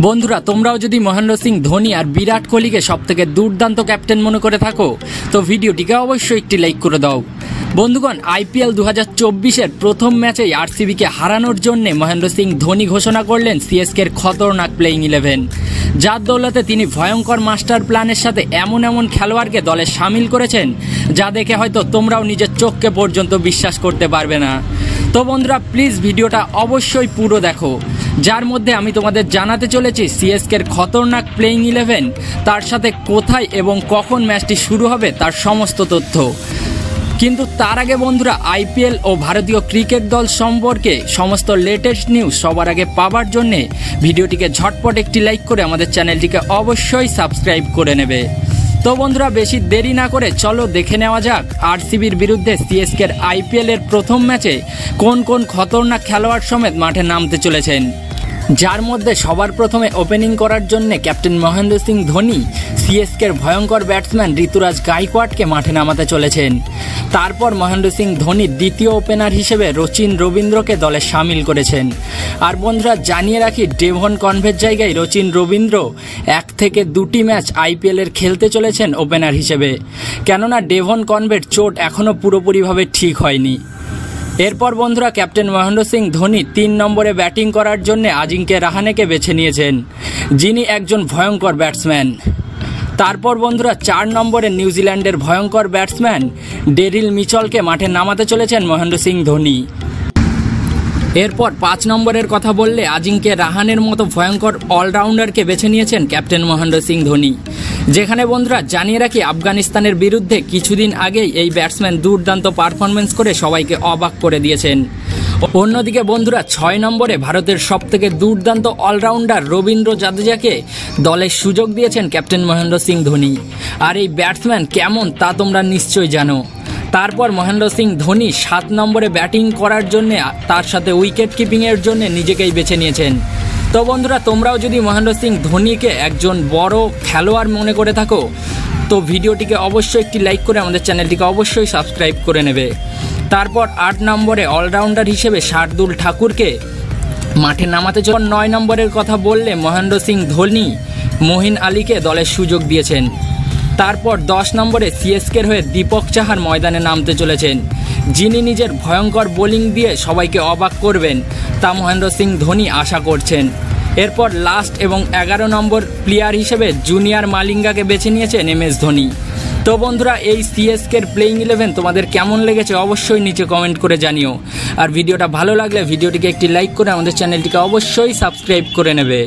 বন্ধুরা, তোমরাও যদি মহেন্দ্র সিং ধোনি আর বিরাট কোহলিকে সবথেকে দুর্দান্ত ক্যাপ্টেন মনে করে থাকো তো ভিডিওটিকে অবশ্যই একটি লাইক করে দাও। বন্ধুগণ, আইপিএল 2024-এর প্রথম ম্যাচেই আরসিবিকে হারানোর জন্য মহেন্দ্র সিং ধোনি ঘোষণা করলেন সিএসকের খতরনাক প্লেইং 11, যার দৌলতে তিনি ভয়ঙ্কর মাস্টার প্ল্যানের সাথে এমন এমন খেলোয়াড়কে দলে সামিল করেছেন যা দেখে হয়তো তোমরাও নিজের চোখকে পর্যন্ত বিশ্বাস করতে পারবে না। তো বন্ধুরা, প্লিজ ভিডিওটা অবশ্যই পুরো দেখো, যার মধ্যে আমি তোমাদের জানাতে চলেছি সিএসকের খতরনাক প্লেইং 11, তার সাথে কোথায় এবং কখন ম্যাচটি শুরু হবে তার সমস্ত তথ্য। কিন্তু তার আগে বন্ধুরা, আইপিএল ও ভারতীয় ক্রিকেট দল সম্পর্কে সমস্ত লেটেস্ট নিউজ সবার আগে পাওয়ার জন্যে ভিডিওটিকে ঝটপট একটি লাইক করে আমাদের চ্যানেলটিকে অবশ্যই সাবস্ক্রাইব করে নেবে। তো বন্ধুরা, বেশি দেরি না করে চলো দেখে নেওয়া যাক আরসিবির বিরুদ্ধে সিএসকের আইপিএলের প্রথম ম্যাচে কোন কোন খতরনাক খেলোয়াড় সমেত মাঠে নামতে চলেছেন, যার মধ্যে সবার প্রথমে ওপেনিং করার জন্য ক্যাপ্টেন মহেন্দ্র সিং ধোনি সিএসকের ভয়ঙ্কর ব্যাটসম্যান ঋতুরাজ গাইকোয়াড়কে মাঠে নামাতে চলেছেন। তারপর মহেন্দ্র সিং ধোনি দ্বিতীয় ওপেনার হিসেবে রচিন রবীন্দ্রকে দলে সামিল করেছেন। আর বন্ধুরা, জানিয়ে রাখি ডেভন কনভের জায়গায় রচিন রবীন্দ্র 1 থেকে 2টি ম্যাচ আইপিএলের খেলতে চলেছেন ওপেনার হিসেবে, কেননা ডেভন কনভের চোট এখনও পুরোপুরিভাবে ঠিক হয়নি। এরপর বন্ধুরা, ক্যাপ্টেন মহেন্দ্র সিং ধোনি 3 নম্বরে ব্যাটিং করার জন্য আজিঙ্কে রাহানেকে বেছে নিয়েছেন, যিনি একজন ভয়ঙ্কর ব্যাটসম্যান। তারপর বন্ধুরা, 4 নম্বরে নিউজিল্যান্ডের ভয়ঙ্কর ব্যাটসম্যান ডেরিল মিচলকে মাঠে নামাতে চলেছেন মহেন্দ্র সিং ধোনি। এরপর 5 নম্বরের কথা বললে আজিঙ্কে রাহানের মতো ভয়ঙ্কর অলরাউন্ডারকে বেছে নিয়েছেন ক্যাপ্টেন মহেন্দ্র সিং ধোনি, যেখানে বন্ধুরা জানিয়ে রাখি আফগানিস্তানের বিরুদ্ধে কিছুদিন আগেই এই ব্যাটসম্যান দুর্দান্ত পারফরমেন্স করে সবাইকে অবাক করে দিয়েছেন। অন্যদিকে বন্ধুরা, 6 নম্বরে ভারতের সবথেকে দুর্দান্ত অলরাউন্ডার রবীন্দ্র জাদেজাকে দলের সুযোগ দিয়েছেন ক্যাপ্টেন মহেন্দ্র সিং ধোনি। আর এই ব্যাটসম্যান কেমন তা তোমরা নিশ্চয়ই জানো। তারপর মহেন্দ্র সিং ধোনি 7 নম্বরে ব্যাটিং করার জন্য তার সাথে উইকেট কিপিংয়ের জন্য নিজেকেই বেছে নিয়েছেন। তো বন্ধুরা, তোমরাও যদি মহেন্দ্র সিং ধোনিকে একজন বড় খেলোয়াড় মনে করে থাকো তো ভিডিওটিকে অবশ্যই একটি লাইক করে আমাদের চ্যানেলটিকে অবশ্যই সাবস্ক্রাইব করে নেবে। তারপর 8 নম্বরে অলরাউন্ডার হিসেবে শার্দুল ঠাকুরকে মাঠে নামাতে চলে। 9 নম্বরের কথা বললে মহেন্দ্র সিং ধোনি মহিন আলীকে দলের সুযোগ দিয়েছেন। তারপর 10 নম্বরে সিএসকের হয়ে দীপক চাহার ময়দানে নামতে চলেছেন, যিনি নিজের ভয়ঙ্কর বোলিং দিয়ে সবাইকে অবাক করবেন তা মহেন্দ্র সিং ধোনি আশা করছেন। এরপর লাস্ট এবং 11 নম্বর প্লেয়ার হিসেবে জুনিয়র মালিঙ্গাকে বেছে নিয়েছেন এমএস ধোনি। তো বন্ধুরা, এই সিএসকের প্লেইং 11 তোমাদের কেমন লেগেছে অবশ্যই নিচে কমেন্ট করে জানিও। আর ভিডিওটা ভালো লাগলে ভিডিওটিকে একটি লাইক করে আমাদের চ্যানেলটিকে অবশ্যই সাবস্ক্রাইব করে নেবে।